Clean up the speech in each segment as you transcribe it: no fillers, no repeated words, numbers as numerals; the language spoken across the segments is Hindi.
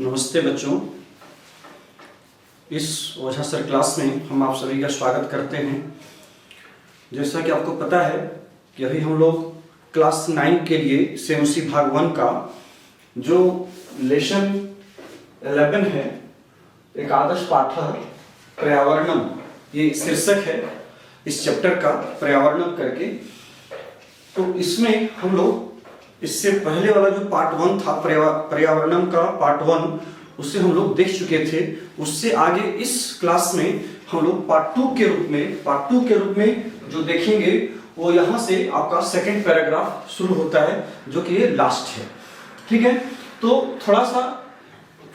नमस्ते बच्चों। इस ओझा सर क्लास में हम आप सभी का स्वागत करते हैं। जैसा कि आपको पता है कि अभी हम लोग क्लास 9 के लिए सेमसी भाग 1 का जो लेसन 11 है, एक आदर्श पाठक पर्यावरणम, ये शीर्षक है इस चैप्टर का, पर्यावरणम करके। तो इसमें हम लोग इससे पहले वाला जो पार्ट 1 था पर्यावरणम का पार्ट 1, उससे हम लोग देख चुके थे। उससे आगे इस क्लास में हम लोग पार्ट 2 के रूप में जो देखेंगे वो यहाँ से आपका सेकंड पैराग्राफ शुरू होता है, जो कि ये लास्ट है। ठीक है, तो थोड़ा सा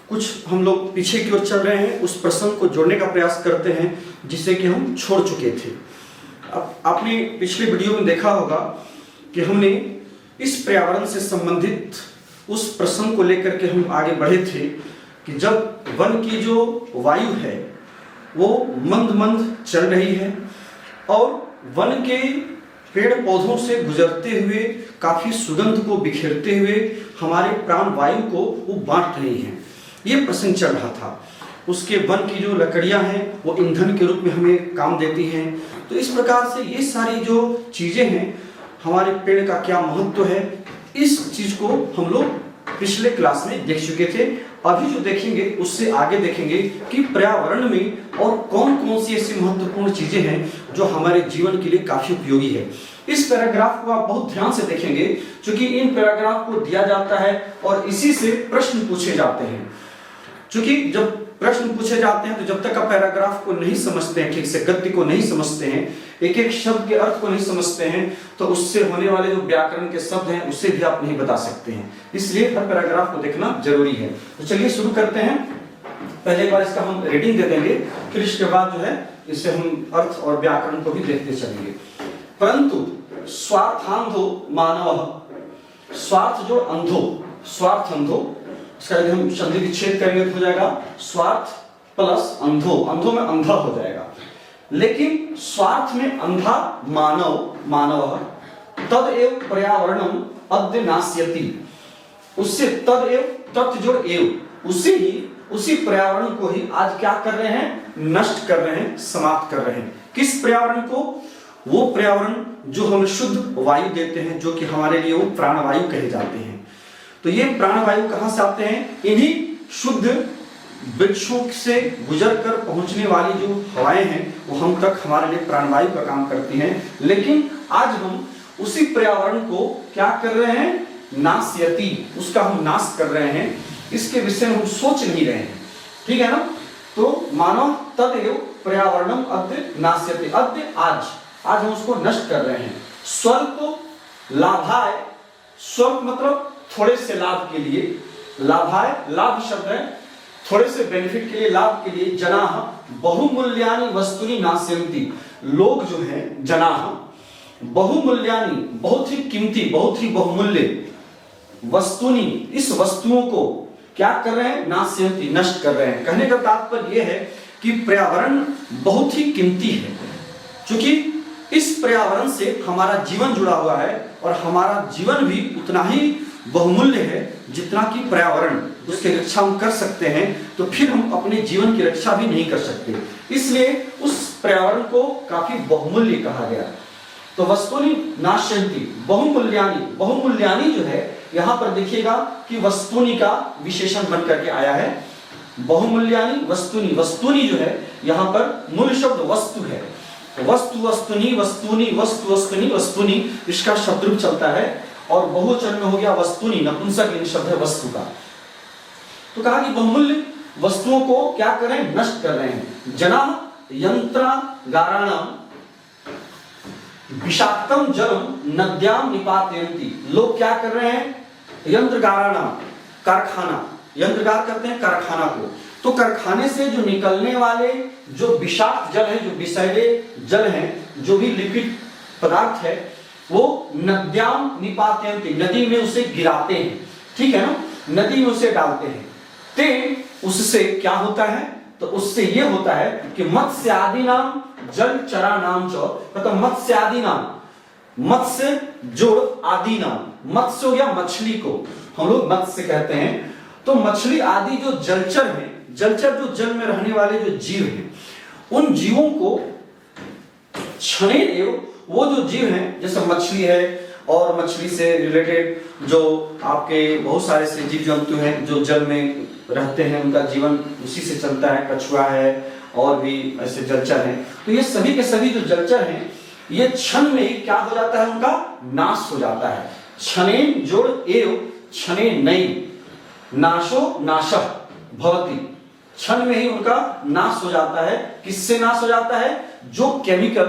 कुछ हम लोग पीछे की ओर चल रहे हैं, उस प्रसंग को जोड़ने का प्रयास करते हैं जिसे कि हम छोड़ चुके थे। अब आपने पिछले वीडियो में देखा होगा कि हमने इस पर्यावरण से संबंधित उस प्रसंग को लेकर के हम आगे बढ़े थे कि जब वन की जो वायु है वो मंद मंद चल रही है और वन के पेड़ पौधों से गुजरते हुए काफी सुगंध को बिखेरते हुए हमारे प्राण वायु को वो बांट रही हैं, ये प्रसंग चल रहा था। उसके वन की जो लकड़ियां हैं वो ईंधन के रूप में हमें काम देती हैं। तो इस प्रकार से ये सारी जो चीजें हैं, हमारे पेड़ का क्या महत्व है, इस चीज को हम लोग पिछले क्लास में देख चुके थे। अभी जो देखेंगे उससे आगे देखेंगे कि पर्यावरण में और कौन कौन सी ऐसी महत्वपूर्ण चीजें हैं जो हमारे जीवन के लिए काफी उपयोगी है। इस पैराग्राफ को आप बहुत ध्यान से देखेंगे, क्योंकि इन पैराग्राफ को दिया जाता है और इसी से प्रश्न पूछे जाते हैं। क्योंकि जब प्रश्न पूछे जाते हैं तो जब तक आप पैराग्राफ को नहीं समझते हैं, ठीक से गद्य को नहीं समझते हैं, एक एक शब्द के अर्थ को नहीं समझते हैं, तो उससे होने वाले जो व्याकरण के शब्द हैं उसे भी आप नहीं बता सकते हैं। इसलिए हर पैराग्राफ को देखना जरूरी है। तो चलिए शुरू करते हैं। पहले एक बार इसका हम रीडिंग दे देंगे, फिर इसके बाद जो है इससे हम अर्थ और व्याकरण को भी देखते चलेंगे। परंतु स्वार्थांधो मानव, स्वार्थ जो अंधो, स्वार्थ अंधो, इसका यदि हम संधि विच्छेद करेंगे तो हो जाएगा स्वार्थ प्लस अंधो, अंधो में अंधा हो जाएगा। लेकिन स्वार्थ में अंधा मानव तदेव पर्यावरणम अद्य नास्यति, उससे तदेव तत् जोड़ एव, उसी पर्यावरण को ही आज क्या कर रहे हैं, नष्ट कर रहे हैं, समाप्त कर रहे हैं। किस पर्यावरण को? वो पर्यावरण जो हम शुद्ध वायु देते हैं, जो कि हमारे लिए वो प्राणवायु कहे जाते हैं। तो ये प्राणवायु कहां से आते हैं? इन्हीं शुद्ध वृक्षों से गुजरकर पहुंचने वाली जो हवाएं हैं वो हम तक हमारे लिए प्राणवायु का काम करती हैं। लेकिन आज हम उसी पर्यावरण को क्या कर रहे हैं, नास्यति, उसका हम नाश कर रहे हैं। इसके विषय में हम सोच नहीं रहे हैं। ठीक है ना? तो मानव तदेव पर्यावरणम अद्य नास्यति, अद्य आज हम उसको नष्ट कर रहे हैं। स्वल्प लाभाय, स्वल्प मतलब थोड़े से लाभ के लिए, लाभाय लाभ शब्द है, थोड़े से बेनिफिट के लिए, लाभ के लिए, जनाः बहुमूल्यानि वस्तुनि नास्यन्ति, लोग जो हैं जनाः बहुमूल्यानि, बहुत ही कीमती, बहुत ही बहुमूल्य, वस्तुनि, इस वस्तुओं को क्या कर रहे हैं, नास्यन्ति, नष्ट कर रहे हैं। कहने का तात्पर्य यह है कि पर्यावरण बहुत ही कीमती है, क्योंकि इस पर्यावरण से हमारा जीवन जुड़ा हुआ है और हमारा जीवन भी उतना ही बहुमूल्य है जितना कि पर्यावरण। उसकी रक्षा हम कर सकते हैं तो फिर हम अपने जीवन की रक्षा भी नहीं कर सकते, इसलिए उस पर्यावरण को काफी बहुमूल्य कहा गया। तो वस्तुनि नाश्यन्ति बहुमूल्यानि, बहुमूल्यानि जो है यहाँ पर देखिएगा कि वस्तुनि का विशेषण बन करके आया है। बहुमूल्यानि वस्तुनि, वस्तुनि जो है यहाँ पर मूल शब्द वस्तु है। वस्तु वस्तुनि, वस्तुनि, वस्तु वस्तुनि, वस्तुनि, इसका शब्द रूप चलता है और बहुवचन में हो गया वस्तुनि, नपुंसकलिंग शब्द है वस्तु का। तो कहा कि बहुमूल्य वस्तुओं को क्या कर रहे हैं, नष्ट कर रहे हैं। जनाः यंत्रागाराणाम विषाक्तम जलम नद्याम निपातयन्ति, लोग क्या कर रहे हैं, यंत्रगाराणाम, कारखाना, यंत्रगार करते हैं कारखाना को, तो कारखाने से जो निकलने वाले जो विषाक्त जल है, जो विषैले जल हैं, जो भी लिक्विड पदार्थ है, वो नद्याम निपातयन्ति, नदी में उसे गिराते हैं। ठीक है ना, नदी में उसे डालते हैं। ते उससे क्या होता है, तो उससे ये होता है कि मत्स्य आदि नाम जल चरा नाम चौ, मतलब मत्स्य आदि नाम, मत्स्य जोड़ आदि नाम, मत्स्य हो गया मछली को हम लोग मत्स्य कहते हैं, तो मछली आदि जो जलचर हैं, जलचर जो जल में रहने वाले जो जीव हैं, उन जीवों को क्षणे एव, वो जो जीव हैं जैसे मछली है और मछली से रिलेटेड जो आपके बहुत सारे से जीव जंतु हैं जो जल में रहते हैं, उनका जीवन उसी से चलता है, कछुआ है और भी ऐसे जलचर हैं। तो ये सभी के सभी जो जलचर हैं ये क्षण में ही क्या हो जाता है, उनका नाश हो जाता है। क्षणेन जोड़ एव क्षणे नई नाशो नाशः भवति, क्षण में ही उनका नाश हो जाता है। किससे नाश हो जाता है? जो केमिकल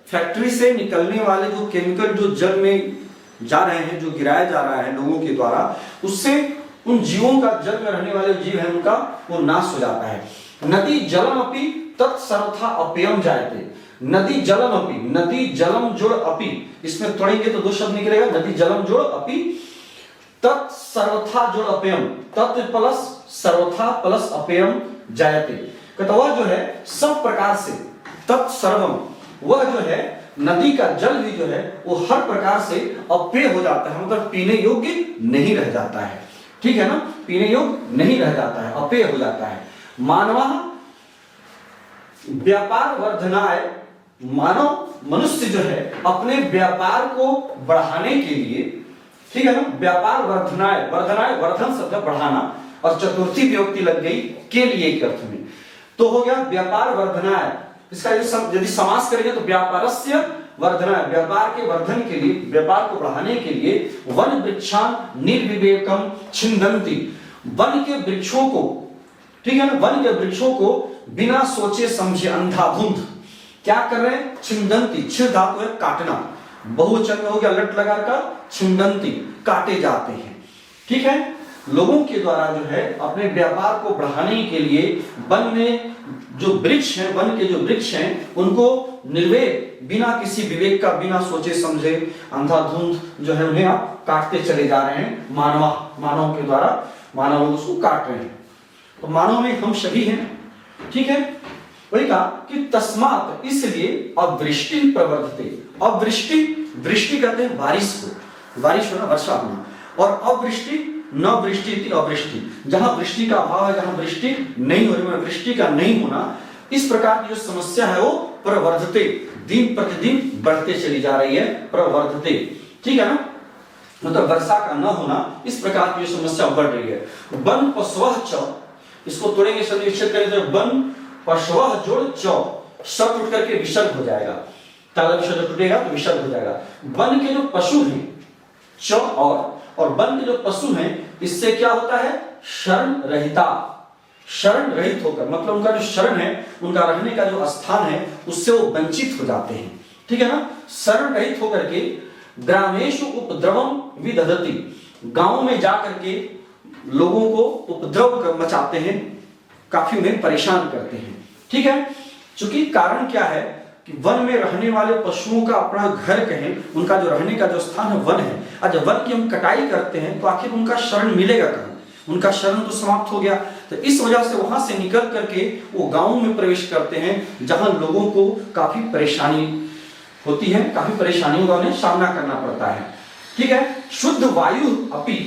फैक्ट्री से निकलने वाले जो केमिकल जो जल में जा रहे हैं, जो गिराया जा रहा है लोगों के द्वारा, उससे उन जीवों का, जल में रहने वाले जीव हैं उनका वो नाश हो जाता है। नदी जलम अपि तत्सर्वथा अप्ययम जायते, नदी जलम अपि, नदी जलम जोड़ अपि, इसमें तोड़ेंगे तो दो शब्द निकलेगा, नदी जलम जोड़ अपि तत्सर्वथा जोड़ अपयम, तत् प्लस सर्वथा प्लस अपयम जायते। कहता वह जो है सब प्रकार से, तत्सर्वम, वह जो है नदी का जल भी जो है वो हर प्रकार से अपेय हो जाता है, मतलब पीने योग्य नहीं रह जाता है। ठीक है ना, पीने योग्य नहीं रह जाता है, अपेय हो जाता है। मानव व्यापार वर्धनाय, मानव मनुष्य जो है अपने व्यापार को बढ़ाने के लिए, ठीक है ना, व्यापार वर्धनाय, वर्धनाय वर्धन शब्द बढ़ाना और चतुर्थी विभक्ति लग गई के लिए के अर्थ में, तो हो गया व्यापार वर्धनाय। इसका यदि समास करेंगे तो व्यापारस्य वर्धनाय, व्यापार के वर्धन के लिए, व्यापार को बढ़ाने के लिए वन वृक्षान निर्विवेकम छिन्दन्ति, वन के वृक्षों को, ठीक है ना, वन के वृक्षों को बिना सोचे समझे अंधाधुंध क्या कर रहे हैं? छिन्दन्ति, छिद धातु है काटना, बहुवचन में हो गया लट लगा कर, छिन्दन्ति काटे जाते हैं। ठीक है, लोगों के द्वारा जो है अपने व्यापार को बढ़ाने के लिए वन में जो वृक्ष हैं, वन के जो वृक्ष हैं उनको निर्वेक, बिना किसी विवेक का, बिना सोचे समझे अंधाधुंध जो है उन्हें आप काटते चले जा रहे हैं। मानव के द्वारा मानव लोग उसको काट रहे हैं। तो मानव में हम सभी हैं। ठीक है, वही कहा कि तस्मात्, इसलिए अवृष्टि प्रवर्धते, अवृष्टि, वृष्टि कहते हैं बारिश को, बारिश होना, वर्षा होना, और अवृष्टि न वृष्टि थी अवृष्टि, जहां वृष्टि का अभाव है, जहां वृष्टि नहीं हो रही, वृष्टि का नहीं होना, इस प्रकार की जो समस्या है वो प्रवर्धते, दिन प्रतिदिन बढ़ते चली जा रही है, प्रवर्धते। ठीक है ना, मतलब वर्षा का न होना, इस प्रकार की जो समस्या बढ़ रही है। वन पशवः च, इसको तोड़ेंगे, शब्द विच्छेद करेंगे तो वन पशवः जोड़ च, शब्द टूट करके विसर्ग हो जाएगा, तालव्य शब्द टूटेगा तो विसर्ग हो जाएगा। वन के जो पशु हैं च और वन के जो पशु हैं, इससे क्या होता है? शरण रहिता, शरण रहित होकर, मतलब उनका जो शरण है, उनका रहने का जो स्थान है, उससे वो वंचित हो जाते हैं। ठीक है ना, शरण रहित होकर के ग्रामेषु उपद्रवम विदधति, गांव में जाकर के लोगों को उपद्रव मचाते हैं, काफी उन्हें परेशान करते हैं। ठीक है, चूंकि कारण क्या है कि वन में रहने वाले पशुओं का अपना घर कहें, उनका जो रहने का जो स्थान है वन है, और जब वन की हम कटाई करते हैं तो आखिर उनका शरण मिलेगा कहाँ? उनका शरण तो समाप्त हो गया। तो इस वजह से वहां से निकल करके वो गांव में प्रवेश करते हैं, जहां लोगों को काफी परेशानी होती है, काफी परेशानियों का उन्हें सामना करना पड़ता है। ठीक है, शुद्ध वायु अपि,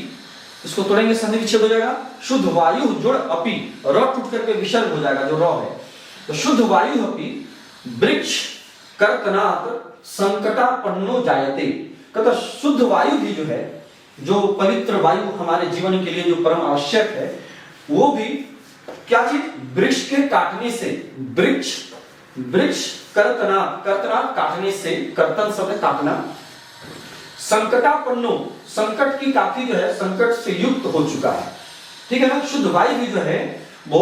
इसको तोड़ेंगे संधि विच्छेद हो जाएगा, शुद्ध वायु जोड़ अपि, र टूट करके विसर्ग हो जाएगा जो र है, तो शुद्ध वायु अपि वृक्ष कर्तनात् संकटापन्नो जायते, कहता शुद्ध वायु भी जो है, जो पवित्र वायु हमारे जीवन के लिए जो परम आवश्यक है, वो भी क्या चीज? वृक्ष के काटने से, वृक्ष कर्तनात्, कर्तनात् काटने से, कर्तन शब्द काटना, संकटापन्नो, संकट की काफी जो है संकट से युक्त हो चुका है। ठीक है ना, शुद्ध वायु भी जो है वो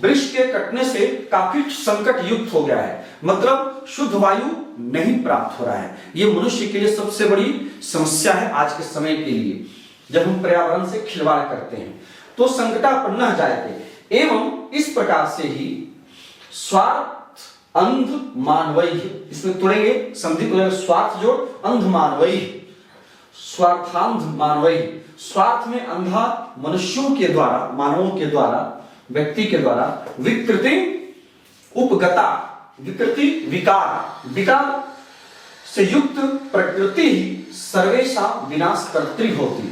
वृक्ष के कटने से काफी संकट युक्त हो गया है, मतलब शुद्ध वायु नहीं प्राप्त हो रहा है। ये मनुष्य के लिए सबसे बड़ी समस्या है आज के समय के लिए, जब हम पर्यावरण से खिलवाड़ करते हैं। तो संकटापन्ना जायते, एवं इस प्रकार से ही स्वार्थ अंध मानवई, इसमें तोड़ेंगे संधि को, स्वार्थ जोड़ अंध मानवई, स्वार्थांध मानवई, स्वार्थ में अंधा मनुष्यों के द्वारा, मानवों के द्वारा, व्यक्ति के द्वारा, विकृति उपगता, विकृति विकार, विकार से युक्त प्रकृति ही सर्वेशा विनाश कर्त्री होती।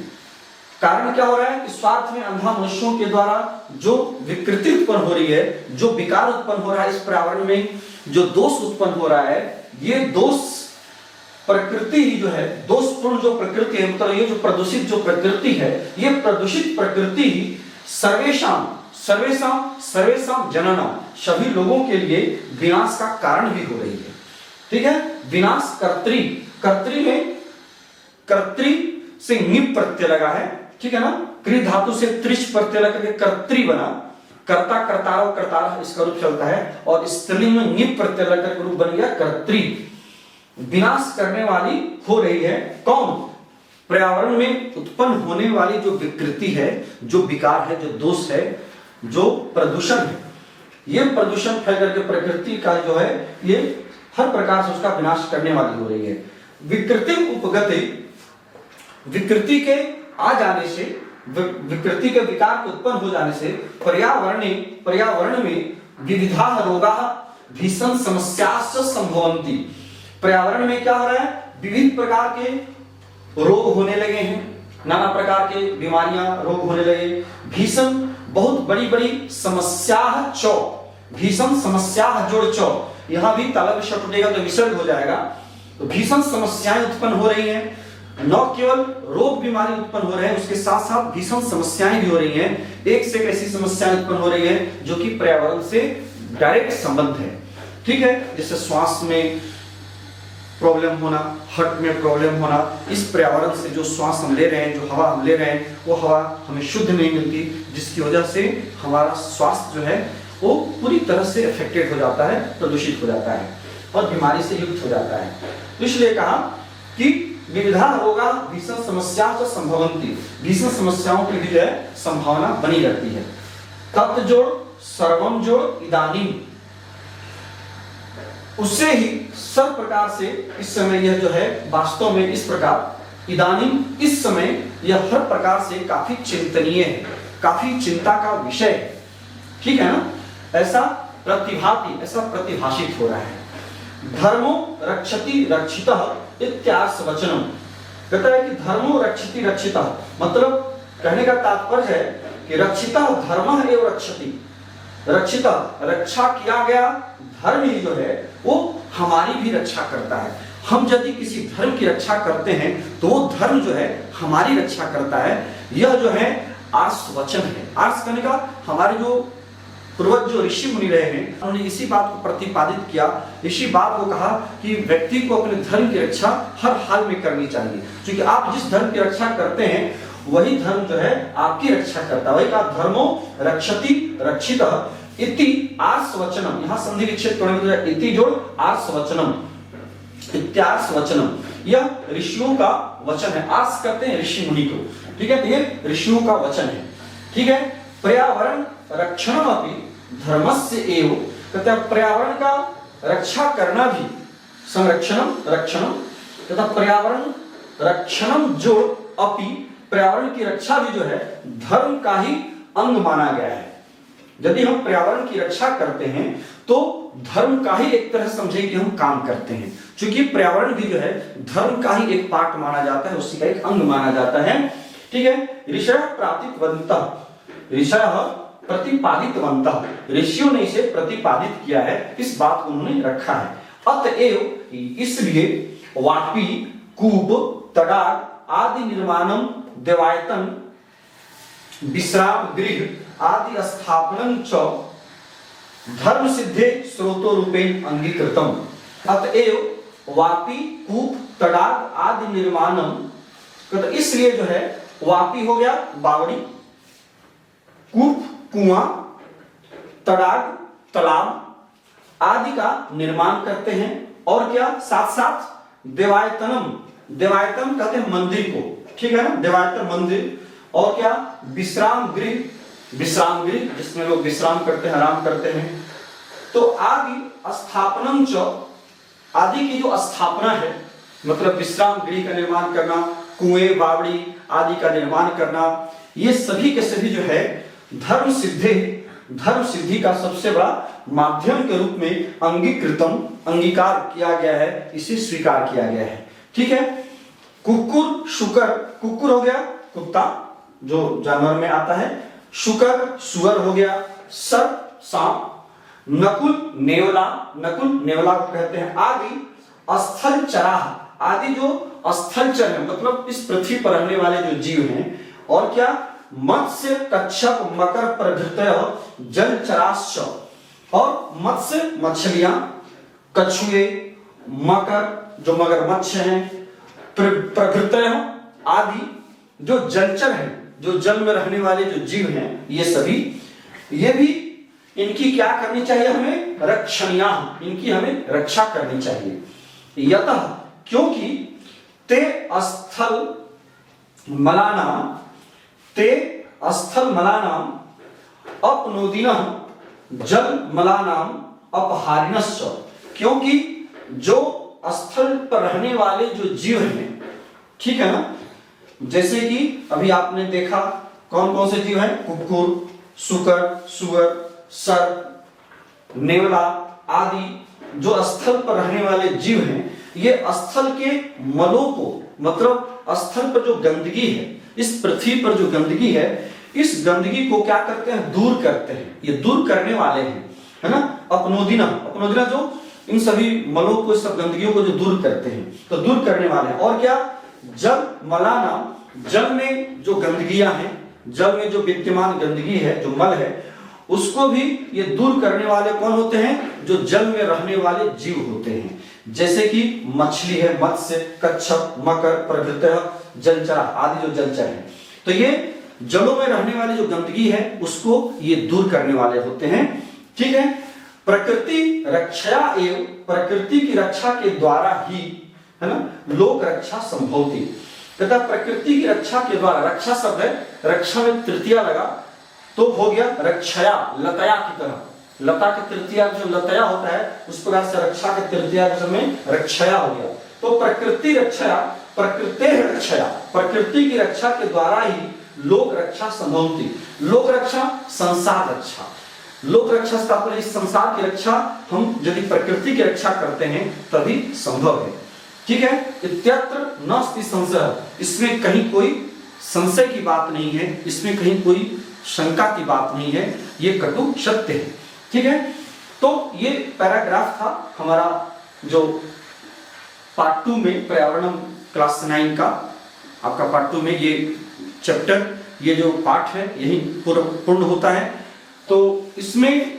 कारण क्या हो रहा है कि स्वार्थ में अंधा मनुष्यों के द्वारा जो विकृति उत्पन्न हो रही है, जो विकार उत्पन्न हो रहा है, इस पर्यावरण में जो दोष उत्पन्न हो रहा है, ये दोष प्रकृति ही जो है, दोषपूर्ण जो प्रकृति है, मतलब ये जो प्रदूषित जो प्रकृति है, ये प्रदूषित प्रकृति ही सर्वेषाम सर्वेषाम सर्वेषाम जननम, सभी लोगों के लिए विनाश का कारण भी हो रही है। ठीक है, विनाश कर्त्री, कर्त्री में कर्त्री से निप प्रत्यय लगा है, ठीक है ना, कृ धातु से त्रिश प्रत्यय लगा के कर्त्री बना, कर्ता कर्तारो कर्तारा इसका रूप चलता है, और स्त्रीलिंग में निप प्रत्यय लगा के रूप बन गया कर्त्री। विनाश करने वाली हो रही है कौन? पर्यावरण में उत्पन्न होने वाली जो विकृति है, जो विकार है, जो दोष है, जो प्रदूषण है, ये प्रदूषण फैल करके प्रकृति का जो है ये हर प्रकार से उसका विनाश करने वाली हो रही है। विकृति उपगति, विकृति के आ जाने से, विकृति के विकार के उत्पन्न हो जाने से पर्यावरण में विविधा रोगा भीषण समस्याश्च संभवन्ति। पर्यावरण में क्या हो रहा है? विविध प्रकार के रोग होने लगे हैं, नाना प्रकार के बीमारियां, रोग होने लगे। भीषण बहुत बड़ी बड़ी समस्या चौ, भीषण समस्या जोड़ चौ, यहां भी ताला में शब्द उठेगा तो विसर्ग हो जाएगा। तो भीषण समस्याएं उत्पन्न हो रही हैं, न केवल रोग बीमारी उत्पन्न हो रहे हैं, उसके साथ साथ भीषण समस्याएं भी हो रही हैं। एक से एक ऐसी समस्याएं उत्पन्न हो रही है जो कि पर्यावरण से डायरेक्ट संबंध है। ठीक है, जैसे श्वास में प्रॉब्लम होना, हार्ट में प्रॉब्लम होना, इस पर्यावरण से जो श्वास हम ले रहे हैं, जो हवा हम ले रहे हैं, वो हवा हमें शुद्ध नहीं मिलती, जिसकी वजह से हमारा स्वास्थ्य जो है वो पूरी तरह से अफेक्टेड हो जाता है, प्रदूषित हो जाता है और बीमारी से युक्त हो जाता है। तो इसलिए कहा कि विविधा रोगा भीषण समस्या से संभवंती, भीषण समस्याओं के लिए संभावना बनी रहती है। तत् जोड़, सर्वम जोड़, इदानीम, उससे ही सब प्रकार से इस समय यह जो है वास्तव में इस प्रकार इदानीम, इस समय यह हर प्रकार से काफी चिंतनीय है, काफी चिंता का विषय है। ठीक है ना, ऐसा प्रतिभाति, ऐसा प्रतिभाषित हो रहा है। धर्मो रक्षति रक्षितः इत्यार्थ वचनम, कहता है कि धर्मो रक्षति रक्षितः, मतलब कहने का तात्पर्य है कि रक्षितः धर्मः एव रक्षति, रक्षिता रक्षा किया गया धर्म ही जो है वो हमारी भी रक्षा करता है। हम यदि किसी धर्म की रक्षा करते हैं तो वो धर्म जो है हमारी रक्षा करता है। यह जो है आर्ष वचन है। आर्ष करने का हमारे जो पूर्वज जो ऋषि मुनि रहे हैं उन्होंने इसी बात को प्रतिपादित किया, इसी बात को कहा कि व्यक्ति को अपने धर्म की रक्षा हर हाल में करनी चाहिए, क्योंकि आप जिस धर्म की रक्षा करते हैं वही धर्म जो है आपकी रक्षा करता है। वही कहा धर्मो रक्षति रक्षितः इति आर्ष वचनम, यहाँ संधि विच्छेद करने में इति जोड़ आर्ष वचनम, इत्यार्ष वचनम, यह ऋषियों का वचन है। आर्ष करते हैं ऋषि मुनि को, ठीक है, तो ये ऋषियों का वचन है। ठीक है, पर्यावरण रक्षणम अपि धर्मस्य एव, कहते हैं पर्यावरण का रक्षा करना भी, संरक्षणम रक्षणम तथा पर्यावरण रक्षणम जोड़ अपि, पर्यावरण की रक्षा भी जो है धर्म का ही अंग माना गया है। यदि हम पर्यावरण की रक्षा करते हैं तो धर्म का ही एक तरह समझे कि हम काम करते हैं, क्योंकि पर्यावरण भी जो है धर्म का ही एक पार्ट माना जाता है, उसी का एक अंग माना जाता है। ठीक है, ऋषय प्रातिपदितः, ऋषय प्रतिपादितवन्तः, ऋषियों ने इसे प्रतिपादित किया है, इस बात को उन्होंने रखा है। अतएव इसलिए वापी, कूप, तडाग आदि निर्माणम, देवायतन, विश्राम गृह आदि स्थापनं च धर्म सिद्धे स्रोतो रूपेण अंगीकृतम। अतएव वापी, कूप, तडाग आदि निर्माणम, तो इसलिए जो है वापी हो गया बावड़ी, कूप कुआं, तडाग तालाब आदि का निर्माण करते हैं, और क्या साथ साथ देवायतनम, देवायतन कहते हैं मंदिर को, ठीक है ना, देवायतन मंदिर, और क्या विश्राम गृह, विश्राम गृह जिसमें लोग विश्राम करते हैं, आराम करते हैं। तो आदि स्थापनम च, आदि की जो स्थापना है मतलब विश्राम गृह का निर्माण करना, कुएं बावड़ी आदि का निर्माण करना, ये सभी के सभी जो है धर्म सिद्धे, धर्म सिद्धि का सबसे बड़ा माध्यम के रूप में अंगीकृतम, अंगीकार किया गया है, इसे स्वीकार किया गया है। ठीक है, कुकुर शुकर, कुकुर हो गया कुत्ता, जो जानवर में आता है, शुकर सुअर हो गया, सर्प सांप, नकुल नेवला, नकुल नेवला को कहते हैं, आदि स्थल चराह, आदि जो स्थलचर है मतलब इस पृथ्वी पर रहने वाले जो जीव हैं, और क्या मत्स्य कच्छप मकर प्रभृतय जलचराश्च, और मत्स्य मछलियां, कछुए, मकर जो मगरमच्छ हैं, प्रभृतय आदि जो जलचर हैं, जो जल में रहने वाले जो जीव हैं, ये सभी, ये भी इनकी क्या करनी चाहिए हमें, रक्षणीया, इनकी हमें रक्षा करनी चाहिए। यतः क्योंकि ते स्थल मलानाम, ते स्थल मलानाम अपनोदिनः जल मलानाम अपहारिणश्च, क्योंकि जो स्थल पर रहने वाले जो जीव हैं, ठीक है ना, जैसे कि अभी आपने देखा कौन कौन से जीव हैं, कुक्कुर, शुकर, सुअर, सर्प, नेवला आदि जो स्थल पर रहने वाले जीव हैं, ये स्थल के मलों को, मतलब स्थल पर जो गंदगी है, इस पृथ्वी पर जो गंदगी है, इस गंदगी को क्या करते हैं, दूर करते हैं, ये दूर करने वाले हैं, है ना। अपनोदिना, अपनोदिना जो इन सभी मलों को, सब गंदगियों को जो दूर करते हैं, तो दूर करने वाले हैं। और क्या, जल मलाना, जल में जो गंदगियां हैं, जल में जो विद्यमान गंदगी है, जो मल है, उसको भी ये दूर करने वाले कौन होते हैं, जो जल में रहने वाले जीव होते हैं, जैसे कि मछली है, मत्स्य, कच्छप, मकर, प्रभृतय जलचर आदि जो जलचर हैं। तो ये जलों में रहने वाली जो गंदगी है उसको ये दूर करने वाले होते हैं, ठीक है। प्रकृति रक्षया एवं, प्रकृति की रक्षा के द्वारा ही, है ना, लोक रक्षा संभवती, तथा प्रकृति की रक्षा के द्वारा, रक्षा शब्द है, रक्षा में तृतीया लगा तो हो गया रक्षया, लतया की तरह, लता के तृतीया जो लतया होता है उस प्रकार से रक्षा के तृतीया में रक्षया हो गया। तो प्रकृति रक्षया, प्रकृति रक्षया, प्रकृति की रक्षा के द्वारा ही लोक रक्षा संभवती, लोक रक्षा संसार रक्षा, लोक रक्षा से तात्पर्य इस संसार की रक्षा हम यदि प्रकृति की रक्षा करते हैं तभी संभव है, ठीक है। इत्यत्र नास्ति संशय, इसमें कहीं कोई संशय की बात नहीं है, इसमें कहीं कोई शंका की बात नहीं है, ये कटु सत्य है, ठीक है। तो ये पैराग्राफ था हमारा जो पार्ट 2 में पर्यावरण क्लास 9 का, आपका पार्ट 2 में ये चैप्टर, ये जो पाठ है यही पूर्ण होता है। तो इसमें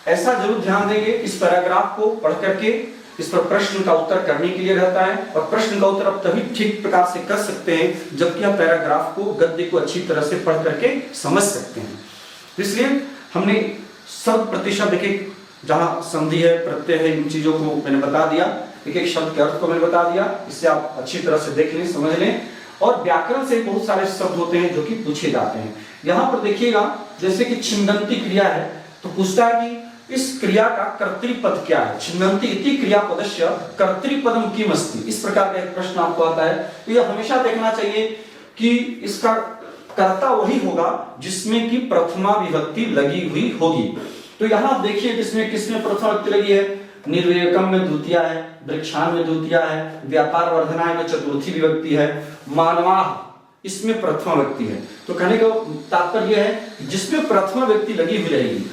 ऐसा जरूर ध्यान देंगे, इस पैराग्राफ को पढ़ करके इस पर प्रश्न का उत्तर करने के लिए रहता है, और प्रश्न का उत्तर आप तभी ठीक प्रकार से कर सकते हैं जबकि आप पैराग्राफ को, गद्य को अच्छी तरह से पढ़ करके समझ सकते हैं। इसलिए हमने सब प्रतिशत, एक जहां संधि है, प्रत्यय है, इन चीजों को मैंने बता दिया, एक एक शब्द के अर्थ को मैंने बता दिया, इससे आप अच्छी तरह से देख लें, समझ लें। और व्याकरण से बहुत सारे शब्द होते हैं जो कि पूछे जाते हैं। यहाँ पर देखिएगा, जैसे कि छिंदंती क्रिया है तो पूछता है कि इस क्रिया का कर्तृपद क्या है, छिंदंती इति क्रियापदस्य कर्तृपदम किम अस्ति, इस प्रकार का एक प्रश्न आपको आता है। तो यह हमेशा देखना चाहिए कि इसका कर्ता वही होगा जिसमें कि प्रथमा विभक्ति लगी हुई होगी। तो यहाँ देखिए किसमें किसमें प्रथमा विभक्ति लगी है, निर्वेकम में द्वितीया है, वृक्षान में द्वितीया है, व्यापार वर्धनाय में चतुर्थी विभक्ति है, मानवाह इसमें प्रथमा विभक्ति है। तो कहने का तात्पर्य है जिसमें प्रथमा विभक्ति लगी हुई रहेगी,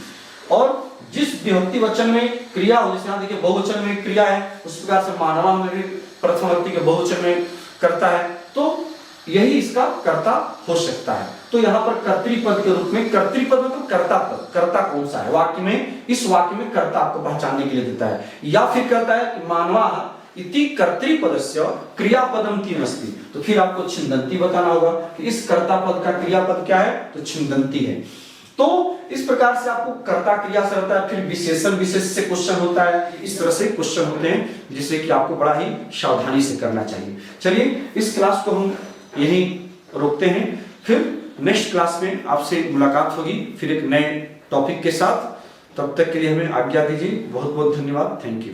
और जिस विभक्ति वचन में क्रिया हो, जैसे यहाँ देखिए बहुवचन में क्रिया है, उस प्रकार से मानवा में भी प्रथम व्यक्ति के बहुवचन में करता है, तो यही इसका कर्ता हो सकता है। तो यहाँ पर कर्तृपद के रूप में, कर्तृपद मतलब कर्ता पद, कर्ता कौन सा है वाक्य में, इस वाक्य में कर्ता आपको पहचानने के लिए देता है। या फिर कहता है कि मानवा इति कर्तृपदस्य क्रियापदम किम अस्ति, तो फिर आपको छिंदंती बताना होगा कि इस कर्ता पद का क्रियापद क्या है, तो छिंदंती है। तो इस प्रकार से आपको कर्ता क्रिया से होता है, फिर विशेषण विशेष से क्वेश्चन होता है, इस तरह से क्वेश्चन होते हैं जिसे कि आपको बड़ा ही सावधानी से करना चाहिए। चलिए इस क्लास को हम यहीं रोकते हैं, फिर नेक्स्ट क्लास में आपसे मुलाकात होगी फिर एक नए टॉपिक के साथ। तब तक के लिए हमें आज्ञा दीजिए। बहुत बहुत धन्यवाद। Thank you.